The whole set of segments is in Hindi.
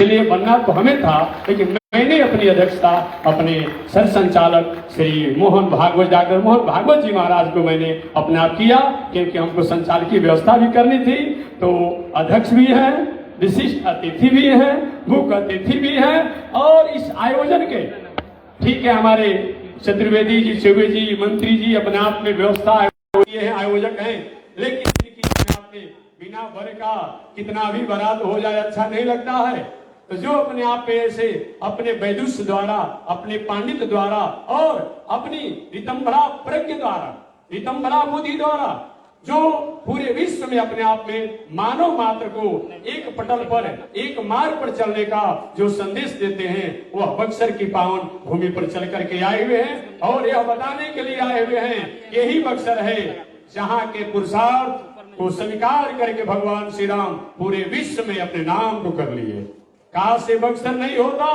इसलिए बनना तो हमें था, लेकिन मैंने अपनी अध्यक्षता अपने सर संचालक श्री मोहन भागवत, डॉक्टर मोहन भागवत जी महाराज को मैंने अपना किया, क्योंकि हमको संचालकीय व्यवस्था भी करनी थी। तो अध्यक्ष भी हैं, विशिष्ट अतिथि भी हैं, मुख्य अतिथि भी हैं, और इस आयोजन के ठीक है हमारे चतुर्वेदी जी, चौबे जी, मंत्री जी अपने आप में व्यवस्था है, आयोजक हैं, लेकिन अपने आप में बिना भर का कितना भी बरात हो जाए अच्छा नहीं लगता है। तो जो अपने आप पे ऐसे अपने वैदुष्य द्वारा, अपने पांडित्य द्वारा और अपनी रितंभरा प्रज्ञ द्वारा, रितंभरा बुद्धि द्वारा जो पूरे विश्व में अपने आप में मानव मात्र को एक पटल पर, एक मार्ग पर चलने का जो संदेश देते हैं, वह बक्सर की पावन भूमि पर चल करके आए हुए हैं, और यह बताने के लिए आए हुए हैं, यही बक्सर है जहाँ के पुरुषार्थ को स्वीकार करके भगवान श्री राम पूरे विश्व में अपने नाम को कर लिए। काश से बक्सर नहीं होता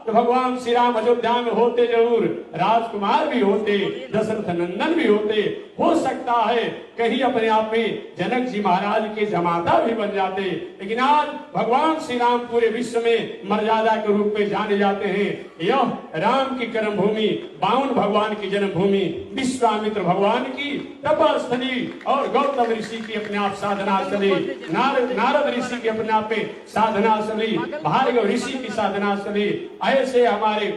तो भगवान श्री राम अयोध्या में होते जरूर, राजकुमार भी होते, दशरथ नंदन भी होते, हो सकता है कहीं अपने आप में जनक जी महाराज के जमाता भी बन जाते, लेकिन आज भगवान श्री राम पूरे विश्व में मर्यादा के रूप में जाने जाते हैं। यह राम की कर्म भूमि, बावन भगवान की जन्मभूमि, विश्वामित्र भगवान की तपस्थली और गौतम ऋषि की अपने आप साधना स्थली, नारद ऋषि की अपने आप में साधना स्थली, भार्गव ऋषि की साधना स्थली, ऐसे हमारे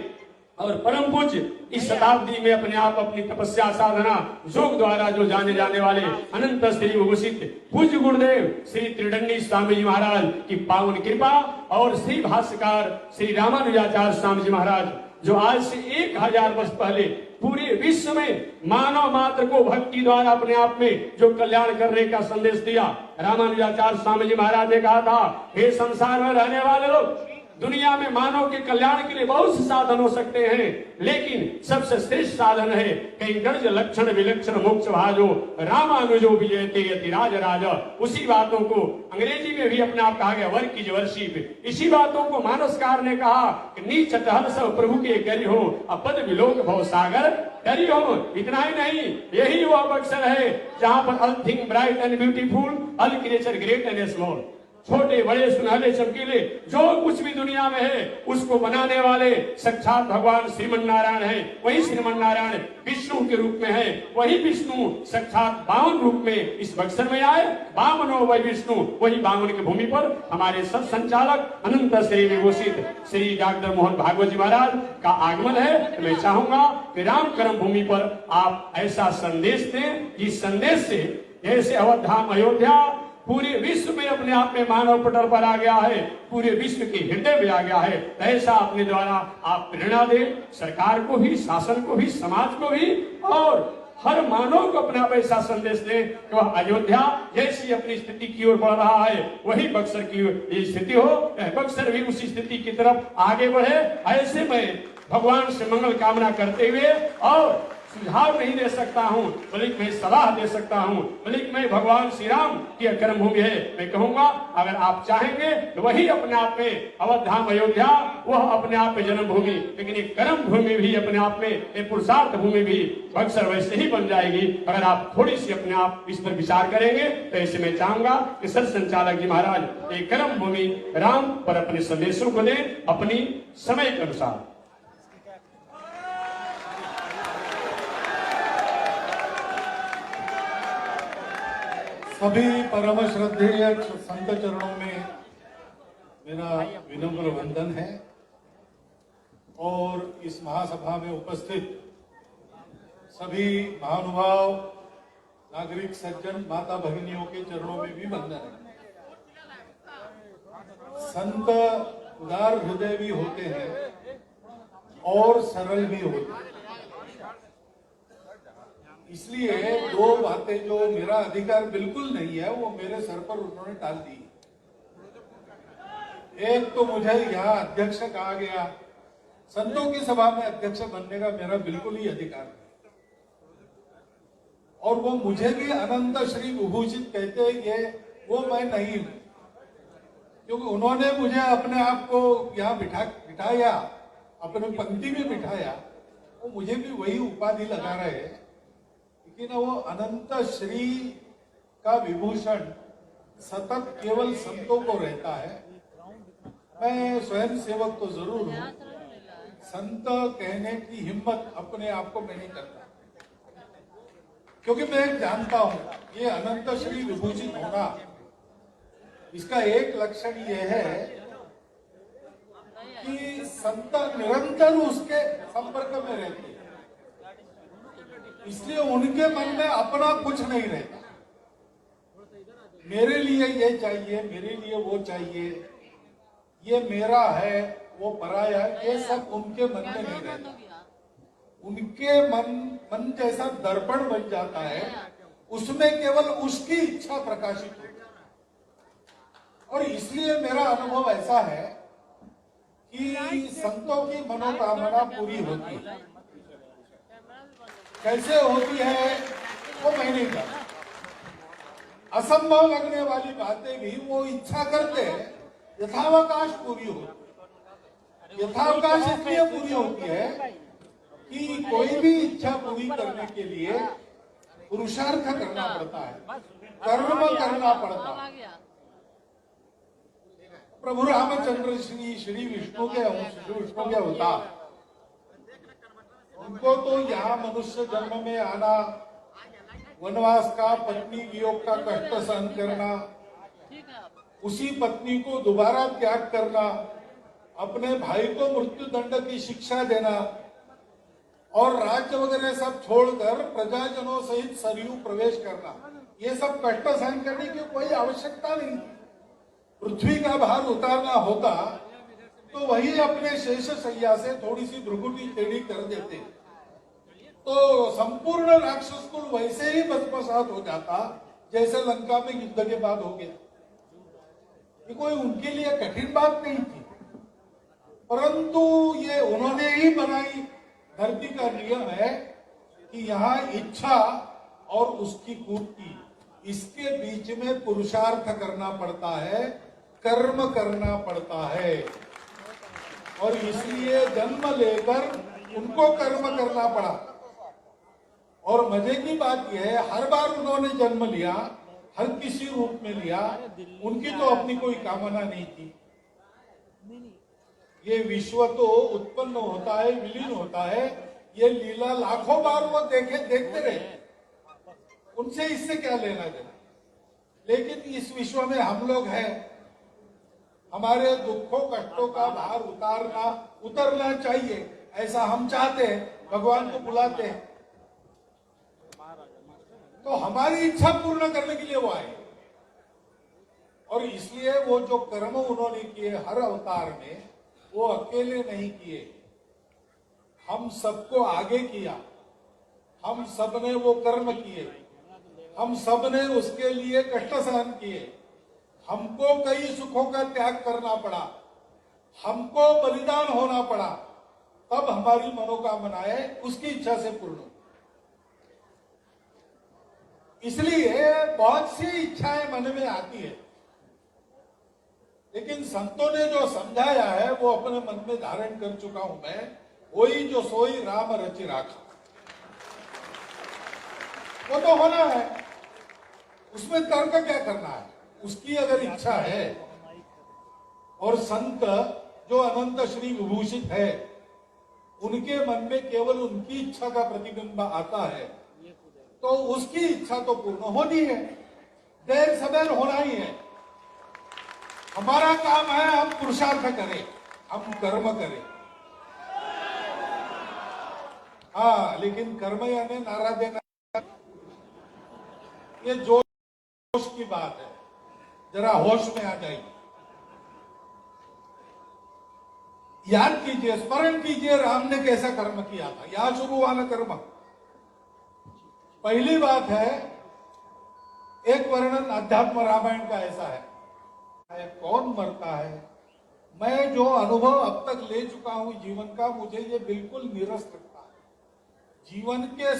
और परम पूज्य इस शताब्दी में अपने आप अपनी तपस्या साधना योग द्वारा जो जाने जाने वाले अनंत श्री विभूषित पूज्य गुरुदेव श्री त्रिदंडी स्वामी जी महाराज की पावन कृपा और श्री भाष्यकार श्री रामानुजाचार्य स्वामी जी महाराज जो आज से 1000 वर्ष पहले पूरे विश्व में मानव मात्र को भक्ति द्वारा अपने आप में जो कल्याण करने का संदेश दिया। रामानुजाचार्य स्वामी जी महाराज ने कहा था, हे संसार में रहने वाले लोग, दुनिया में मानव के कल्याण के लिए बहुत से साधन हो सकते हैं, लेकिन सबसे श्रेष्ठ साधन है कहीं गर्ज लक्षण विलक्षण मोक्ष भाजो रामानुजो विजयते यति राज राजा। उसी बातों को अंग्रेजी में भी अपने आप कहा गया, वर्क इज वर्शिप। इसी बातों को मानसकार ने कहा कि नीच टहल सब प्रभु के करी हो, अपद विलोक भव सागर डरी हो। इतना ही नहीं, यही वह बक्सर है जहाँ पर all thing bright and beautiful, all creature great and small, छोटे बड़े सुनहले चमकीले जो कुछ भी दुनिया में है उसको बनाने वाले साक्षात भगवान श्रीमन नारायण है। वही श्रीमन नारायण विष्णु के रूप में है, वही विष्णु साक्षात बावन रूप में इस बक्सर में आए। बावनो वही विष्णु, वही बावन की भूमि पर हमारे सब संचालक अनंत श्री विभूषित श्री डॉक्टर मोहन भागवत जी महाराज का आगमन है। तो मैं चाहूंगा कि राम कर्म भूमि पर आप ऐसा संदेश दें, इस संदेश से जैसे अवधाम अयोध्या पूरे विश्व में अपने आप में मानव पटल पर आ गया है, पूरे विश्व के हृदय में आ गया है, ऐसा अपने द्वारा आप प्रेरणा दें सरकार को भी, शासन को भी, समाज को भी, और हर मानव को अपना ऐसा संदेश दें कि वह अयोध्या जैसी अपनी स्थिति की ओर बढ़ रहा है, वही बक्सर की स्थिति हो, बक्सर भी उसी स्थिति की तरफ आगे बढ़े। ऐसे में भगवान से मंगल कामना करते हुए और सुझाव नहीं दे सकता हूँ, बल्कि मैं सलाह दे सकता हूँ, बल्कि मैं भगवान श्री राम की कर्म भूमि है। मैं कहूंगा अगर आप चाहेंगे तो वही अपने आप में अवधाम अयोध्या, वह अपने आप में जन्मभूमि, लेकिन एक कर्म भूमि भी अपने आप में, एक पुरुषार्थ भूमि भी बक्सर वैसे ही बन जाएगी अगर आप थोड़ी सी अपने आप इस पर विचार करेंगे। तो ऐसे में चाहूंगा कि सर संचालक जी महाराज एक कर्म भूमि राम पर अपने संदेशों को दें अपनी समय के अनुसार। सभी परम श्रद्धेय संत चरणों में मेरा विनम्र वंदन है और इस महासभा में उपस्थित सभी महानुभाव नागरिक सज्जन माता भगिनियों के चरणों में भी वंदन है। संत उदार हृदय भी होते हैं और सरल भी होते हैं, इसलिए दो बातें जो मेरा अधिकार बिल्कुल नहीं है वो मेरे सर पर उन्होंने टाल दी। एक तो मुझे यहाँ अध्यक्ष कहा गया, संतों की सभा में अध्यक्ष बनने का मेरा बिल्कुल ही अधिकार नहीं, और वो मुझे भी अनंत श्री विभूषित कहते हैं ये वो मैं नहीं हूं, क्योंकि उन्होंने मुझे अपने आप को यहाँ बिठाया, अपने पंक्ति में बिठाया, वो मुझे भी वही उपाधि लगा रहे हैं, लेकिन वो अनंत श्री का विभूषण सतत केवल संतों को रहता है मैं स्वयं सेवक तो जरूर हूं, संत कहने की हिम्मत अपने आप को मैं नहीं करता, क्योंकि मैं जानता हूं ये अनंत श्री विभूषित होना, इसका एक लक्षण ये है कि संत निरंतर उसके संपर्क में रहते हैं, इसलिए उनके मन में अपना कुछ नहीं रहता। मेरे लिए ये चाहिए, मेरे लिए वो चाहिए, ये मेरा है, वो पराया है, ये सब उनके मन में नहीं रहता। उनके मन जैसा दर्पण बन जाता है, उसमें केवल उसकी इच्छा प्रकाशित होती है। और इसलिए मेरा अनुभव ऐसा है कि संतों की मनोकामना पूरी होती है। कैसे होती है वो मैं नहीं जानता, असंभव लगने वाली बातें भी वो इच्छा करते हैं, यथावकाश पूरी होती है। यथावकाश इसलिए पूरी होती है कि कोई भी इच्छा पूरी करने के लिए पुरुषार्थ करना पड़ता है, कर्म करना पड़ता है। प्रभु रामचंद्र श्री विष्णु के अवतार, उनको तो यहाँ मनुष्य जन्म में आना, वनवास का, पत्नी वियोग का कष्ट सहन करना, उसी पत्नी को दोबारा त्याग करना, अपने भाई को मृत्यु दंड की शिक्षा देना और राज्य वगैरह सब छोड़कर प्रजाजनों सहित सरयू प्रवेश करना, ये सब कष्ट सहन करने की कोई आवश्यकता नहीं। पृथ्वी का भार उतारना होता तो वही अपने शेष शैया से थोड़ी सी भृगुटी टेढ़ी कर देते, तो संपूर्ण राक्षस कुल वैसे ही भस्मसात हो जाता जैसे लंका में युद्ध के बाद हो गया। ये कोई उनके लिए कठिन बात नहीं थी, परंतु ये उन्होंने ही बनाई धरती का नियम है कि यहाँ इच्छा और उसकी पूर्ति, इसके बीच में पुरुषार्थ करना पड़ता है, कर्म करना पड़ता है। और इसलिए जन्म लेकर उनको कर्म करना पड़ा। और मजे की बात यह है, हर बार उन्होंने जन्म लिया, हर किसी रूप में लिया, उनकी तो अपनी कोई कामना नहीं थी। ये विश्व तो उत्पन्न होता है, विलीन होता है, ये लीला लाखों बार वो देखते रहे, उनसे इससे क्या लेना देना। लेकिन इस विश्व में हम लोग हैं, हमारे दुखों कष्टों का भार उतरना चाहिए, ऐसा हम चाहते हैं, भगवान को बुलाते हैं, तो हमारी इच्छा पूर्ण करने के लिए वो आए। और इसलिए वो जो कर्म उन्होंने किए हर अवतार में, वो अकेले नहीं किए, हम सबको आगे किया, हम सब ने वो कर्म किए, हम सब ने उसके लिए कष्ट सहन किए, हमको कई सुखों का त्याग करना पड़ा, हमको बलिदान होना पड़ा, तब हमारी मनोकामनाएं उसकी इच्छा से पूर्ण हुई। इसलिए बहुत सी इच्छाएं मन में आती है, लेकिन संतों ने जो समझाया है वो अपने मन में धारण कर चुका हूं मैं, वही जो सोई राम रचि राखा, वो तो होना है, उसमें तर्क क्या करना है। उसकी अगर इच्छा है, और संत जो अनंत श्री विभूषित है, उनके मन में केवल उनकी इच्छा का प्रतिबिंब आता है, तो उसकी इच्छा तो पूर्ण होनी है, देर सवेर होना ही है। हमारा काम है हम पुरुषार्थ करें, हम कर्म करें। हाँ, लेकिन कर्म यानी नारा देना, ये जोश की बात है, जरा होश में आ जाइए। याद कीजिए, स्मरण कीजिए राम ने कैसा कर्म किया था। यहां शुरू हुआ ना कर्म। पहली बात है, एक वर्णन अध्यात्म रामायण का ऐसा है, कौन मरता है, मैं जो अनुभव अब तक ले चुका हूं जीवन का, मुझे ये बिल्कुल नीरस लगता है। जीवन के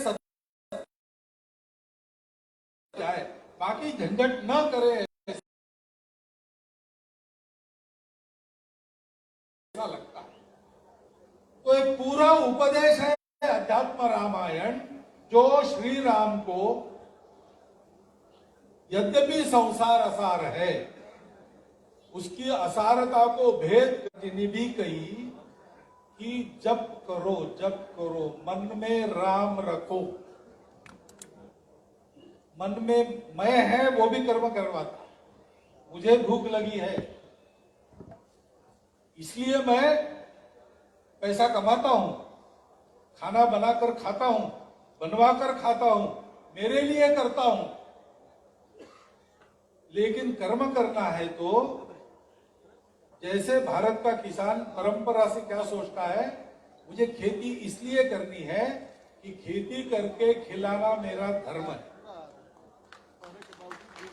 जाए, बाकी झंझट न करे, ऐसा लगता है। तो एक पूरा उपदेश है अध्यात्म रामायण, जो श्री राम को, यद्यपि संसार असार है, उसकी असारता को भेद ने भी कही कि जप करो मन में राम रखो। मन में मैं है वो भी कर्म करवाता, मुझे भूख लगी है इसलिए मैं पैसा कमाता हूं, खाना बनाकर खाता हूं, बनवा कर खाता हूं, मेरे लिए करता हूं। लेकिन कर्म करना है तो जैसे भारत का किसान परंपरा से क्या सोचता है, मुझे खेती इसलिए करनी है कि खेती करके खिलाना मेरा धर्म है,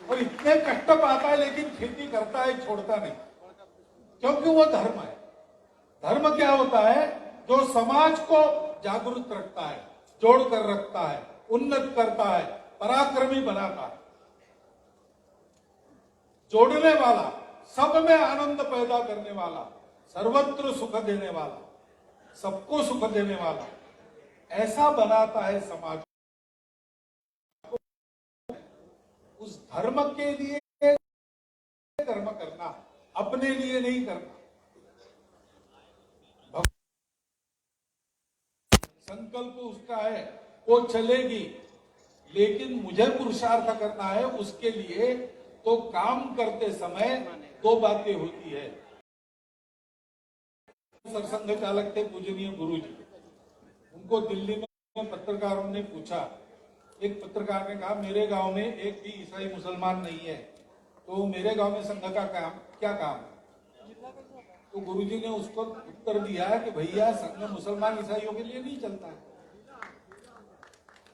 और इतने कष्ट पाता है लेकिन खेती करता है, छोड़ता नहीं, क्योंकि वो धर्म है। धर्म क्या होता है? जो समाज को जागरूक रखता है, जोड़ कर रखता है, उन्नत करता है, पराक्रमी बनाता है, जोड़ने वाला, सब में आनंद पैदा करने वाला, सर्वत्र सुख देने वाला, सबको सुख देने वाला, ऐसा बनाता है समाज। उस धर्म के लिए कर्म करना, अपने लिए नहीं करना। संकल्प उसका है, वो चलेगी, लेकिन मुझे पुरुषार्थ करना है, उसके लिए तो काम करते समय दो बातें होती है। सरसंघ चालक थे पूजनीय गुरुजी, उनको दिल्ली में पत्रकारों ने पूछा, एक पत्रकार ने कहा मेरे गांव में एक भी ईसाई मुसलमान नहीं है, तो मेरे गांव में संघ का काम क्या काम है? तो गुरुजी ने उसको उत्तर दिया कि भैया संघ मुसलमान ईसाइयों के लिए नहीं चलता है,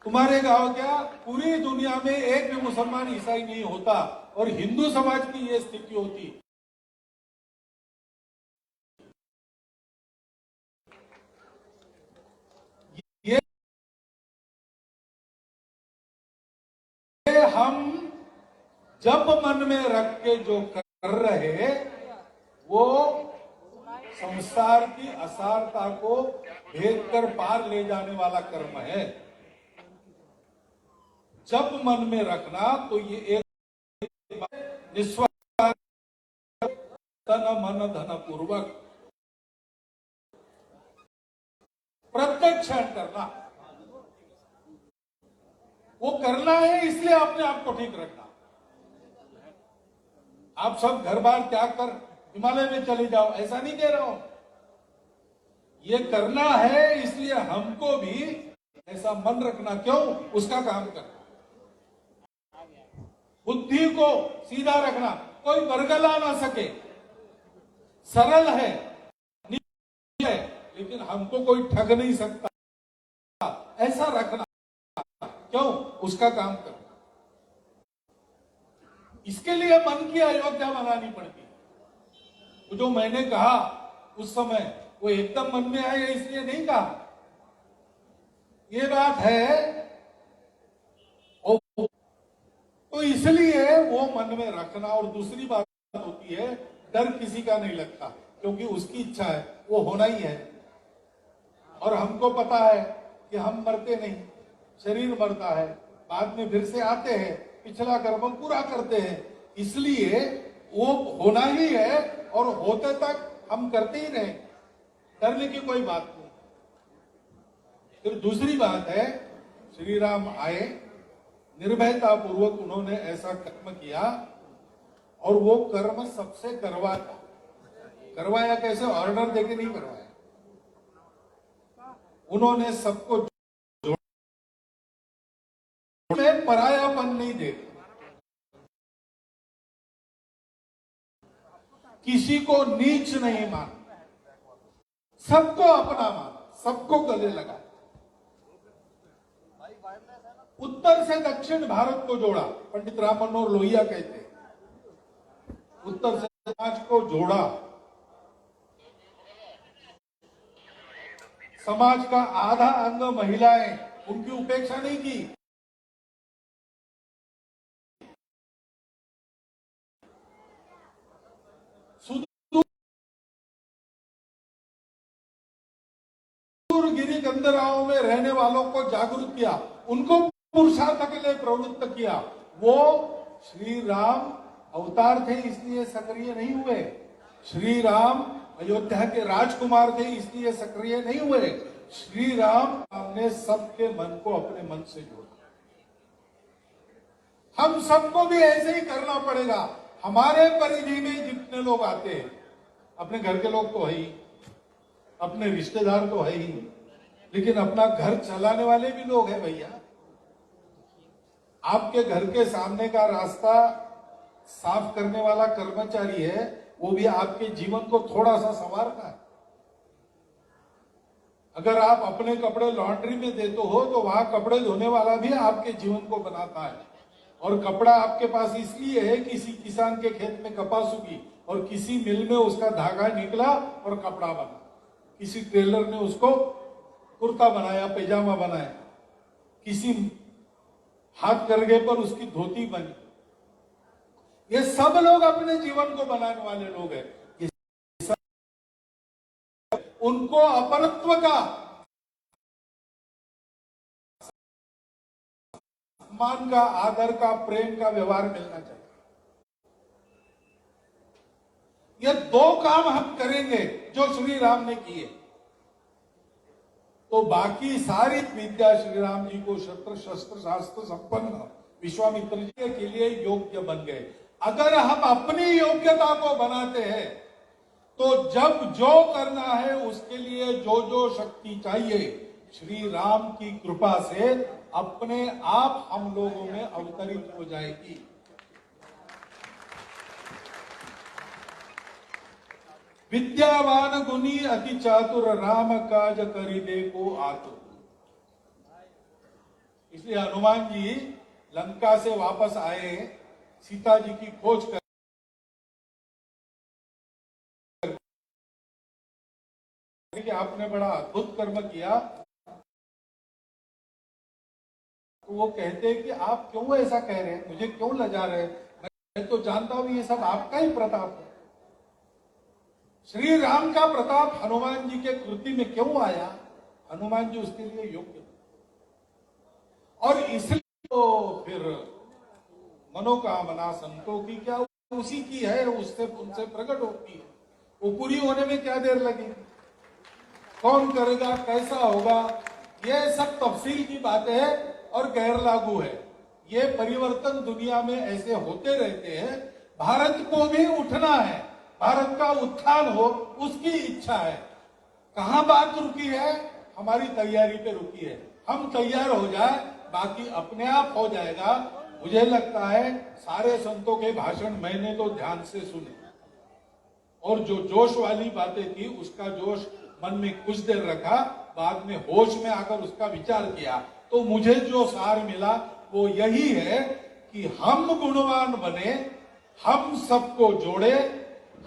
तुम्हारे गांव क्या पूरी दुनिया में एक भी मुसलमान ईसाई नहीं होता, और हिंदू समाज की यह स्थिति होती। ये हम जब मन में रख के जो कर रहे वो संसार की असारता को भेद कर पार ले जाने वाला कर्म है। जब मन में रखना तो ये एक निस्वार्थ तन मन धन पूर्वक प्रत्येक क्षण करना, वो करना है, इसलिए अपने आप को ठीक रखना। आप सब घर बार त्याग कर हिमालय में चले जाओ, ऐसा नहीं कह रहा हूं। ये करना है इसलिए हमको भी ऐसा मन रखना, क्यों? उसका काम करना, बुद्धि को सीधा रखना, कोई बरगला ना सके, सरल है, लेकिन हमको कोई ठग नहीं सकता, ऐसा रखना, क्यों? उसका काम करना। इसके लिए मन की अयोध्या बनानी पड़ती है। तो जो मैंने कहा उस समय वो एकदम मन में आया इसलिए नहीं कहा, ये बात है, तो इसलिए वो मन में रखना। और दूसरी बात होती है, डर किसी का नहीं लगता, क्योंकि उसकी इच्छा है, वो होना ही है। और हमको पता है कि हम मरते नहीं, शरीर मरता है, बाद में फिर से आते हैं, पिछला कर्म पूरा करते हैं, इसलिए वो होना ही है, और होते तक हम करते ही रहे, डरने की कोई बात नहीं। फिर दूसरी बात है, श्री राम आए, निर्भयता पूर्वक उन्होंने ऐसा कर्म किया, और वो कर्म सबसे करवाया कैसे? ऑर्डर देके नहीं करवाया, उन्होंने सबको में परायापन नहीं देखा, किसी को नीच नहीं माना, सबको अपना माना, सबको गले लगा, उत्तर से दक्षिण भारत को जोड़ा। पंडित राम मनोहर लोहिया कहते हैं, उत्तर से समाज को जोड़ा, समाज का आधा अंग महिलाएं, उनकी उपेक्षा नहीं की। गिरी गंधराओं में रहने वालों को जागरूक किया, उनको पुरुषार्थ के लिए प्रवृत्त किया। वो श्री राम अवतार थे इसलिए सक्रिय नहीं हुए। श्री राम अयोध्या के राजकुमार थे इसलिए सक्रिय नहीं हुए। श्री राम ने सबके मन को अपने मन से जोड़ा। हम सबको भी ऐसे ही करना पड़ेगा। हमारे परिधि में जितने लोग आते हैं, अपने घर के लोग तो है ही, अपने रिश्तेदार तो है ही, लेकिन अपना घर चलाने वाले भी लोग हैं भैया। आपके घर के सामने का रास्ता साफ करने वाला कर्मचारी है, वो भी आपके जीवन को थोड़ा सा संवारता है। अगर आप अपने कपड़े लॉन्ड्री में देते हो तो वहां कपड़े धोने वाला भी आपके जीवन को बनाता है। और कपड़ा आपके पास इसलिए है, किसी किसान के खेत में कपास उगी और किसी मिल में उसका धागा निकला और कपड़ा बना, किसी टेलर ने उसको कुर्ता बनाया, पैजामा बनाया, किसी हाथ करगे पर उसकी धोती बनी। ये सब लोग अपने जीवन को बनाने वाले लोग हैं। ये सब उनको अपरत्व का, सम्मान का, आदर का, प्रेम का व्यवहार मिलना चाहिए। ये दो काम हम करेंगे जो श्री राम ने किए, तो बाकी सारी विद्या श्री राम जी को शस्त्र शस्त्र शास्त्र संपन्न विश्वामित्र जी के लिए योग्य बन गए। अगर हम अपनी योग्यता को बनाते हैं तो जब जो करना है उसके लिए जो जो शक्ति चाहिए श्री राम की कृपा से अपने आप हम लोगों में अवतरित हो जाएगी। विद्यावान गुनी अति चातुर राम काज करिबे को आतुर। इसलिए हनुमान जी लंका से वापस आए, सीता जी की खोज कर कि आपने बड़ा अद्भुत कर्म किया, तो वो कहते हैं कि आप क्यों ऐसा कह रहे हैं, मुझे क्यों लजा रहे हैं, मैं तो जानता हूं ये सब आपका ही प्रताप है। श्री राम का प्रताप हनुमान जी के कृति में क्यों आया? हनुमान जी उसके लिए योग्य, और इसलिए तो फिर मनोकामना संतों की क्या उसी की है, उससे उनसे प्रकट होती है। वो पूरी होने में क्या देर लगेगी, कौन करेगा, कैसा होगा, ये सब तफसील की बातें है और गैर लागू है। ये परिवर्तन दुनिया में ऐसे होते रहते हैं। भारत को भी उठना है, भारत का उत्थान हो उसकी इच्छा है। कहां बात रुकी है? हमारी तैयारी पे रुकी है। हम तैयार हो जाए, बाकी अपने आप हो जाएगा। मुझे लगता है सारे संतों के भाषण मैंने तो ध्यान से सुने, और जो जोश वाली बातें थी उसका जोश मन में कुछ देर रखा, बाद में होश में आकर उसका विचार किया, तो मुझे जो सार मिला वो यही है कि हम गुणवान बने, हम सबको जोड़े,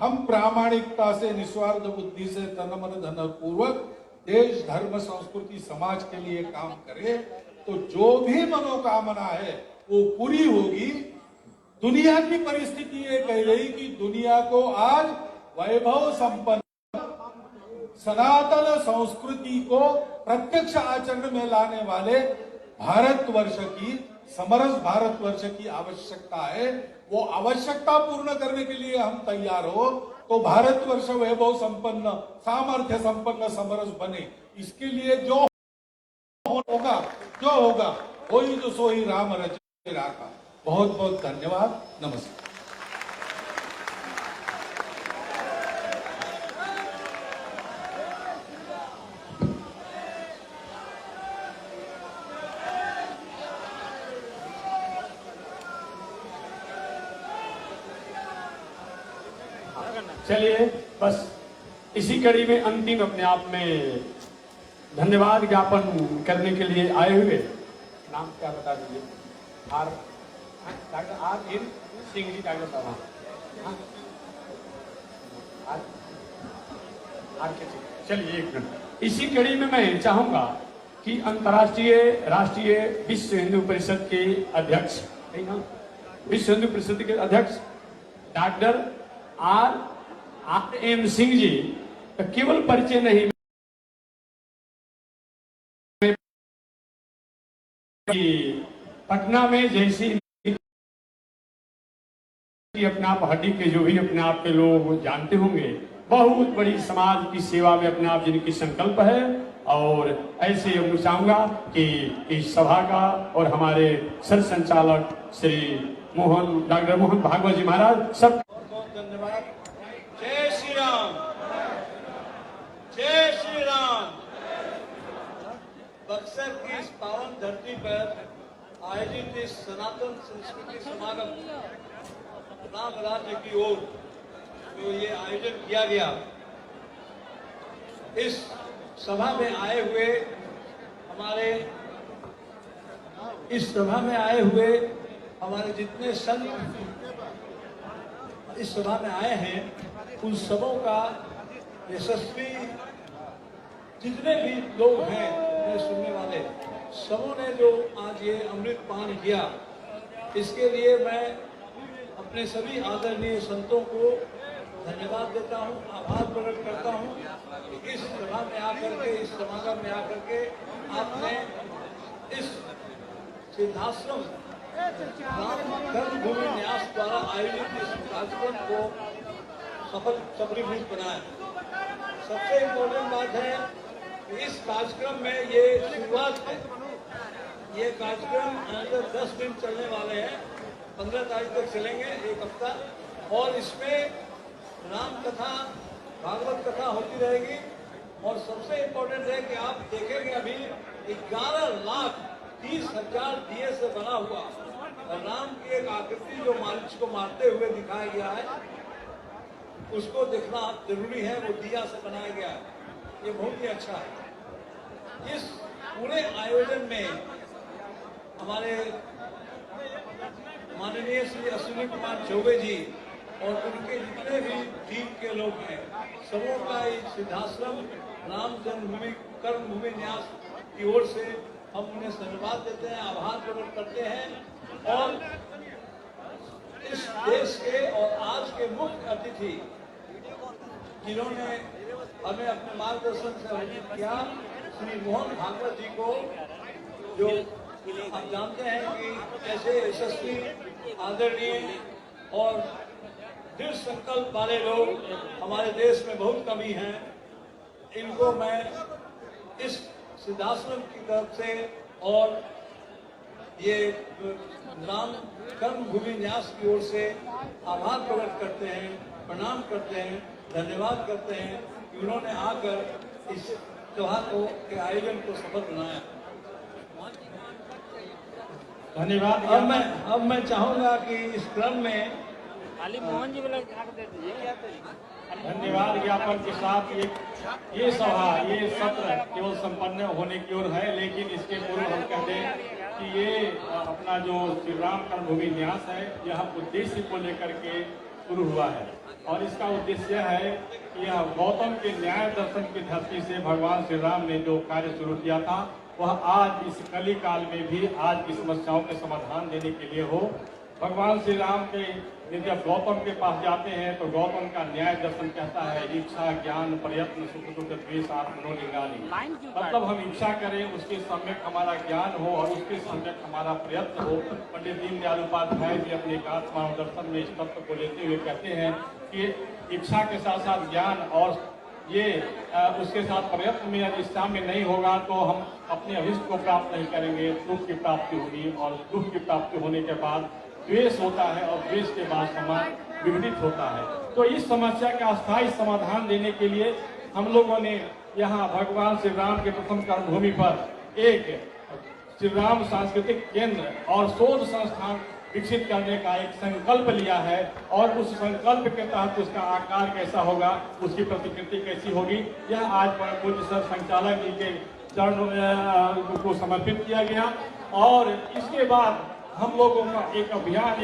हम प्रामाणिकता से, निस्वार्थ बुद्धि से, तन मन धन पूर्वक देश धर्म संस्कृति समाज के लिए काम करें, तो जो भी मनोकामना है वो पूरी होगी। दुनिया की परिस्थिति ये कह रही कि दुनिया को आज वैभव संपन्न सनातन संस्कृति को प्रत्यक्ष आचरण में लाने वाले भारतवर्ष की, समरस भारतवर्ष की आवश्यकता है। वो आवश्यकता पूर्ण करने के लिए हम तैयार हो, तो भारतवर्ष वैभव संपन्न, सामर्थ्य संपन्न, समरस बने। इसके लिए जो होगा वही तो सो ही राम रचे राखा। बहुत बहुत धन्यवाद, नमस्कार। चलिए, बस इसी कड़ी में अंतिम अपने आप में धन्यवाद ज्ञापन करने के लिए आए हुए, नाम क्या बता दीजिए? Doctor R N Singh ji, doctor साहब। चलिए एक मिनट, इसी कड़ी में मैं चाहूंगा कि अंतर्राष्ट्रीय, राष्ट्रीय विश्व हिंदू परिषद के अध्यक्ष, विश्व हिंदू परिषद के अध्यक्ष doctor R M Singh ji का केवल परिचय नहीं, पटना में जैसी कि अपने आप हड्डी के जो भी अपने आप के लोग जानते होंगे, बहुत बड़ी समाज की सेवा में अपने आप जिनकी संकल्प है। और ऐसे मैं चाहूंगा कि इस सभा का और हमारे सर संचालक श्री डॉक्टर मोहन भागवत जी महाराज सब बहुत बहुत धन्यवाद। जय श्री राम, जय श्री राम। बक्सर की इस पावन धरती पर आयोजित इस सनातन संस्कृति समागम राम राज्य की ओर जो ये आयोजन किया गया, इस सभा में आए हुए हमारे जितने संत इस सभा में आए हैं, उन सबों का यशस्वी जितने भी लोग हैं सुनने वाले, सबों ने जो आज ये अमृत पान किया, इसके लिए मैं अपने सभी आदरणीय संतों को धन्यवाद देता हूँ, आभार प्रकट करता हूँ कि इस सभा में आकर के, इस समागम में आकर के आपने इस सिद्धाश्रम राम कर्मभूमि न्यास द्वारा आयोजित इस कार्यक्रम को सफलीभूत बनाया। सबसे इम्पोर्टेंट बात है कि इस कार्यक्रम में ये शुरुआत है। ये कार्यक्रम अंदर 10 दिन चलने वाले हैं, 15 तारीख तक चलेंगे, एक हफ्ता, और इसमें राम कथा, भागवत कथा होती रहेगी। और सबसे इम्पोर्टेंट है कि आप देखेंगे अभी 11,30,000 दिए से बना हुआ राम की एक आकृति जो मालिच को मारते हुए दिखाया गया है, उसको देखना जरूरी है। वो दिया से बनाया गया है, ये बहुत ही अच्छा है। इस पूरे आयोजन में हमारे माननीय श्री अश्विनी कुमार चौबे जी और उनके जितने भी टीम के लोग हैं, सबों का इस सिद्धाश्रम राम जन्मभूमि कर्मभूमि न्यास की ओर से हम उन्हें धन्यवाद देते हैं, आभार प्रकट करते हैं। और इस देश के और आज के मुख्य अतिथि जिन्होंने हमें अपने मार्गदर्शन से अवगत किया, श्री मोहन भागवत जी को, जो आप जानते हैं कि ऐसे यशस्वी, आदरणीय और दृढ़ संकल्प वाले लोग हमारे देश में बहुत कमी हैं। इनको मैं इस सिद्धाश्रम की तरफ से और ये राम कर्मभूमि न्यास की ओर से आभार प्रकट करते हैं, प्रणाम करते हैं, धन्यवाद करते हैं कि उन्होंने आकर इस त्योहार को के आयोजन को सफल बनाया। धन्यवाद। अब मैं चाहूंगा कि इस क्रम में मोहन जी बोला दे दीजिए। धन्यवाद ज्ञापन के साथ ये सभा, ये सत्र केवल संपन्न होने की ओर है, लेकिन इसके पूर्व हम कहते हैं कि ये अपना जो श्री राम कर्मभूमि न्यास है, यह उद्देश्य को लेकर के शुरू हुआ है। और इसका उद्देश्य है कि यह गौतम के न्याय दर्शन की धरती से भगवान श्री राम ने जो कार्य शुरू किया था, वह आज इस कली काल में भी आज की समस्याओं के समाधान देने के लिए हो। भगवान श्री राम के जब गौतम के पास जाते हैं तो गौतम का न्याय दर्शन कहता है, इच्छा ज्ञान प्रयत्न सुख दुख द्वेष आत्मनोलिंगानी। मतलब हम इच्छा करें, उसके सम्यक हमारा ज्ञान हो और उसके सम्यक हमारा प्रयत्न हो। पंडित दीनदयाल उपाध्याय भी अपने एकात्म दर्शन में इस तत्व को लेते हुए कहते हैं कि इच्छा के साथ साथ ज्ञान और ये उसके साथ प्रयत्न में यदि शामिल नहीं होगा तो हम अपने अभिष्ट को प्राप्त नहीं करेंगे, दुख की प्राप्ति होगी। और दुख की प्राप्ति होने के बाद द्वेष होता है और द्वेष के बाद समाज विघटित होता है। तो इस समस्या का अस्थायी समाधान देने के लिए हम लोगों ने यहाँ भगवान श्री राम के प्रथम कर्मभूमि पर एक श्री राम सांस्कृतिक केंद्र और शोध संस्थान विकसित करने का एक संकल्प लिया है। और उस संकल्प के तहत उसका आकार कैसा होगा, उसकी प्रतिकृति कैसी होगी, यह आज पूज्य सर संचालक जी के चरणों को समर्पित किया गया। और इसके बाद हम लोगों का एक अभियान